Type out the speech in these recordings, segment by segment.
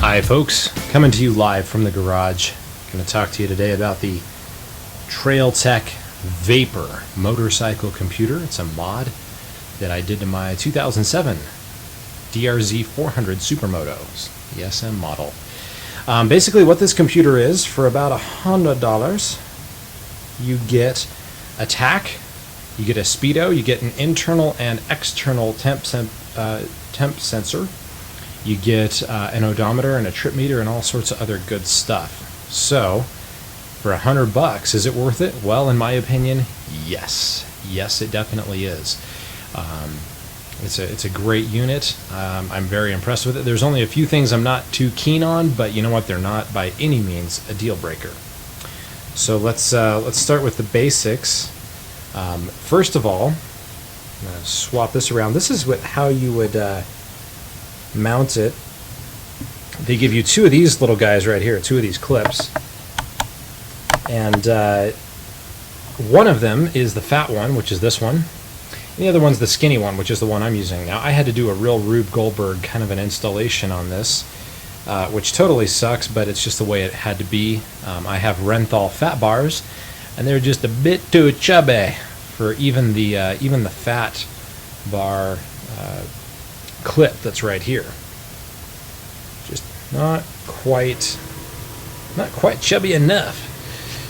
Hi folks, coming to you live from the garage. Going to talk to you today about the Trailtech Vapor motorcycle computer. It's a mod that I did to my 2007 DRZ 400 Supermotos, the SM model. Basically what this computer is, for about $100, you get a tach, you get a speedo, you get an internal and external temp sensor. You get an odometer and a trip meter and all sorts of other good stuff. So, for $100, is it worth it? Well, in my opinion, yes. Yes, it definitely is. It's a great unit. I'm very impressed with it. There's only a few things I'm not too keen on, but you know what? They're not by any means a deal breaker. So let's start with the basics. First of all, I'm going to swap this around. This is how you would mount it. They give you two of these little guys right here, two of these clips, and one of them is the fat one, which is this one, and the other one's the skinny one, which is the one I'm using. Now, I had to do a real Rube Goldberg kind of an installation on this, which totally sucks, but it's just the way it had to be. I have Renthal fat bars, and they're just a bit too chubby for even the fat bar clip that's right here. Just not quite chubby enough.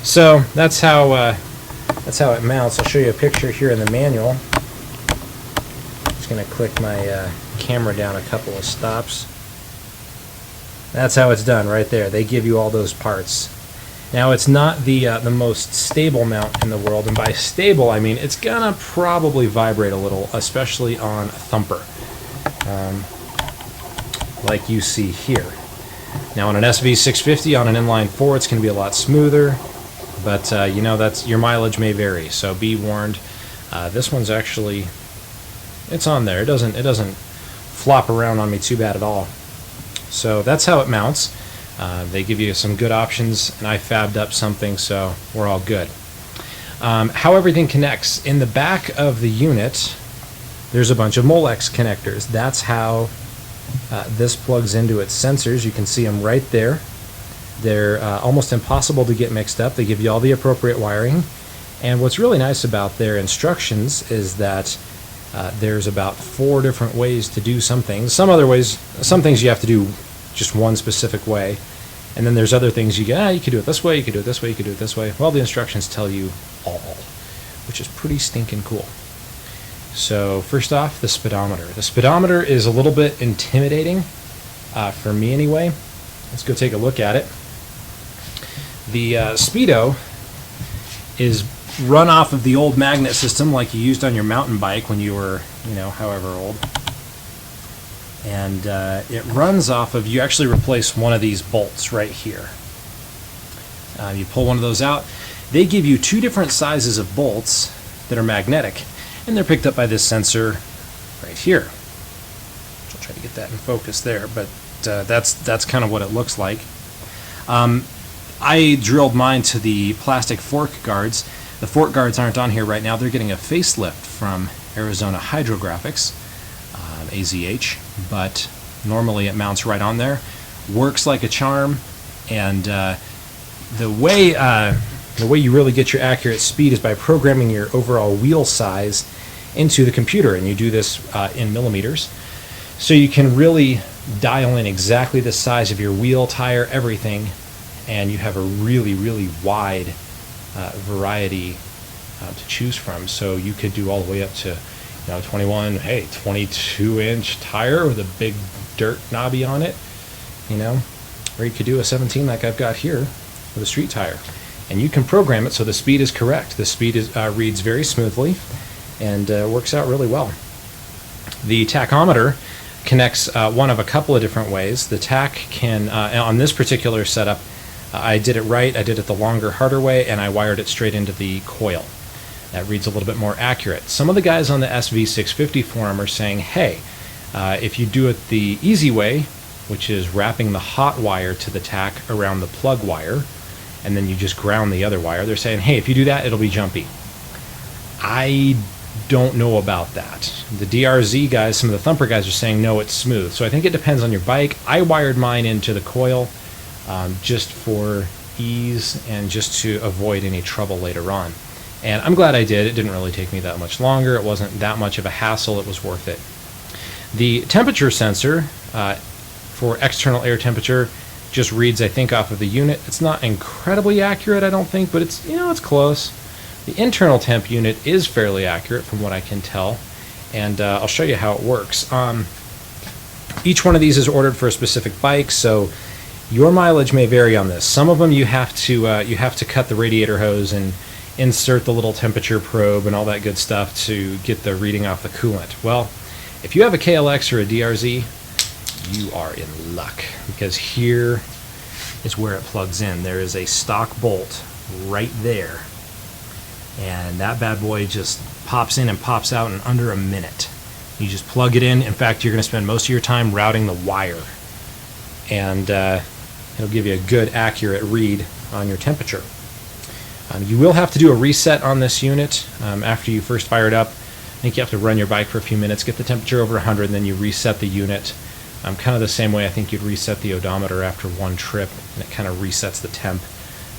So that's how it mounts. I'll show you a picture here in the manual. Just gonna click my camera down a couple of stops. That's how it's done right there. They give you all those parts. Now, it's not the most stable mount in the world, and by stable I mean it's gonna probably vibrate a little, especially on a thumper. Like you see here. Now on an SV650 on an inline 4, it's going to be a lot smoother, but you know, that's your mileage may vary, so be warned. This one's actually, it's on there. It doesn't flop around on me too bad at all. So that's how it mounts. They give you some good options, and I fabbed up something, so we're all good. How everything connects. In the back of the unit, there's a bunch of Molex connectors. That's how this plugs into its sensors. You can see them right there. They're almost impossible to get mixed up. They give you all the appropriate wiring. And what's really nice about their instructions is that there's about 4 different ways to do some things. Some things you have to do just one specific way. And then there's other things you could do it this way, you could do it this way, you could do it this way. Well, the instructions tell you all, which is pretty stinking cool. So first off, the speedometer. The speedometer is a little bit intimidating, for me anyway. Let's go take a look at it. The Speedo is run off of the old magnet system like you used on your mountain bike when you were, you know, however old. And it runs off of, you actually replace one of these bolts right here. You pull one of those out. They give you 2 different sizes of bolts that are magnetic, and they're picked up by this sensor right here. I'll try to get that in focus there, but that's kind of what it looks like. I drilled mine to the plastic fork guards. The fork guards aren't on here right now. They're getting a facelift from Arizona Hydrographics, AZH, but normally it mounts right on there. Works like a charm, and the way you really get your accurate speed is by programming your overall wheel size into the computer, and you do this in millimeters. So you can really dial in exactly the size of your wheel, tire, everything, and you have a really, really wide variety to choose from. So you could do all the way up to 22-inch tire with a big dirt knobby on it, or you could do a 17 like I've got here with a street tire. And you can program it so the speed is correct. The speed reads very smoothly and works out really well. The tachometer connects one of a couple of different ways. The tach can, on this particular setup, I did it right. I did it the longer, harder way, and I wired it straight into the coil. That reads a little bit more accurate. Some of the guys on the SV650 forum are saying, hey, if you do it the easy way, which is wrapping the hot wire to the tach around the plug wire, and then you just ground the other wire, they're saying, hey, if you do that, it'll be jumpy. I don't know about that. The DRZ guys, some of the thumper guys are saying no, it's smooth. So I think it depends on your bike. I wired mine into the coil just for ease and just to avoid any trouble later on. And I'm glad I did. It didn't really take me that much longer. It wasn't that much of a hassle. It was worth it. The temperature sensor for external air temperature just reads, I think, off of the unit. It's not incredibly accurate, I don't think, but it's, it's close. The internal temp unit is fairly accurate from what I can tell, and I'll show you how it works. Each one of these is ordered for a specific bike, so your mileage may vary on this. Some of them you have to cut the radiator hose and insert the little temperature probe and all that good stuff to get the reading off the coolant. Well, if you have a KLX or a DRZ, you are in luck, because here is where it plugs in. There is a stock bolt right there, and that bad boy just pops in and pops out in under a minute. You just plug it in. In fact, you're going to spend most of your time routing the wire, and it'll give you a good, accurate read on your temperature. You will have to do a reset on this unit after you first fire it up. I think you have to run your bike for a few minutes, get the temperature over 100, and then you reset the unit. Kind of the same way I think you'd reset the odometer after one trip, and it kind of resets the temp,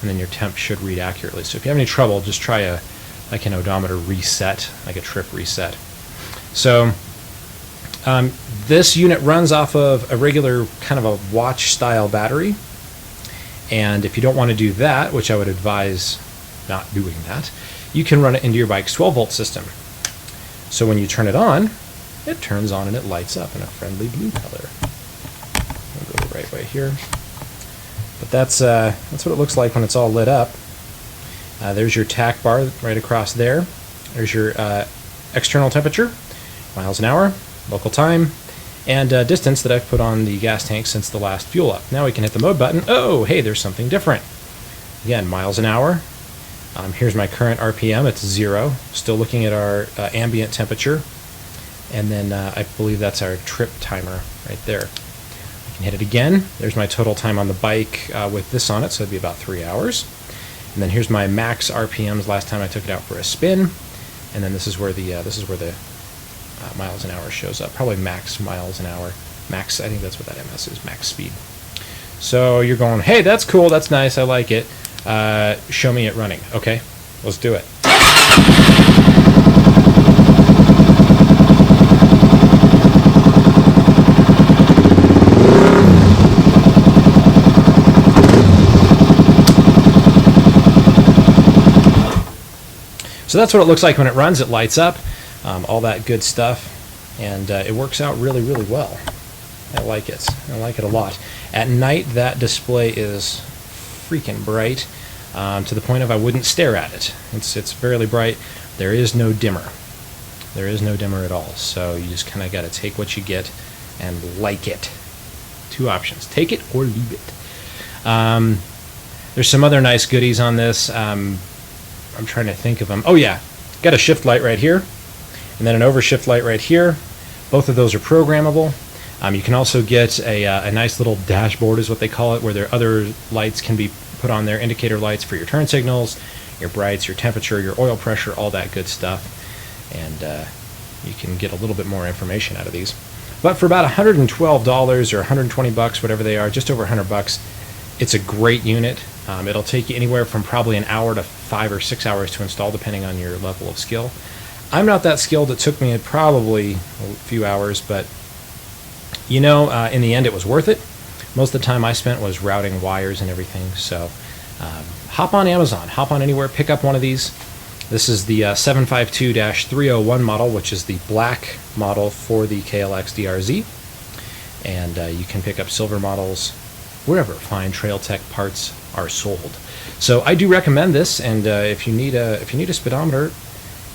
and then your temp should read accurately. So if you have any trouble, just try an odometer reset, like a trip reset. So this unit runs off of a regular kind of a watch style battery, and if you don't want to do that, which I would advise not doing that, you can run it into your bike's 12-volt system. So when you turn it on, it turns on and it lights up in a friendly blue color. I'll go the right way here. But that's what it looks like when it's all lit up. There's your tack bar right across there. There's your external temperature, miles an hour, local time, and distance that I've put on the gas tank since the last fuel up. Now we can hit the mode button. Oh, hey, there's something different. Again, miles an hour. Here's my current RPM. It's 0. Still looking at our ambient temperature. And then I believe that's our trip timer right there. I can hit it again. There's my total time on the bike with this on it, so it'd be about 3 hours. And then here's my max RPMs last time I took it out for a spin. And then this is where the miles an hour shows up. Probably max miles an hour. Max, I think that's what that MS is, max speed. So you're going, hey, that's cool, that's nice, I like it. Show me it running. Okay, let's do it. So that's what it looks like when it runs. It lights up, all that good stuff, and it works out really, really well. I like it. I like it a lot. At night, that display is freaking bright, to the point of I wouldn't stare at it. It's fairly bright. There is no dimmer. There is no dimmer at all. So you just kind of got to take what you get and like it. Two options: take it or leave it. There's some other nice goodies on this. I'm trying to think of them. Oh yeah, got a shift light right here, and then an overshift light right here. Both of those are programmable. You can also get a nice little dashboard, is what they call it, where there other lights can be put on there, indicator lights for your turn signals, your brights, your temperature, your oil pressure, all that good stuff. And you can get a little bit more information out of these. But for about $112 or $120, whatever they are, just over $100, it's a great unit. It'll take you anywhere from probably an hour to 5 or 6 hours to install, depending on your level of skill. I'm not that skilled. It took me probably a few hours, but in the end, it was worth it. Most of the time I spent was routing wires and everything. So hop on Amazon, hop on anywhere, pick up one of these. This is the 752-301 model, which is the black model for the KLX DRZ. And you can pick up silver models wherever fine Trail Tech parts are sold. So I do recommend this, and if you need a speedometer,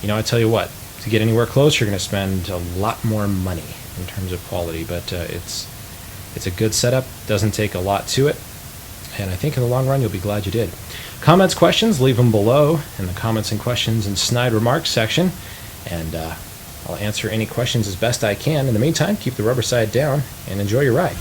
I tell you what, to get anywhere close, you're going to spend a lot more money in terms of quality, but it's a good setup. Doesn't take a lot to it, and I think in the long run you'll be glad you did. Comments, questions, leave them below in the comments and questions and snide remarks section, and I'll answer any questions as best I can. In the meantime, keep the rubber side down and enjoy your ride.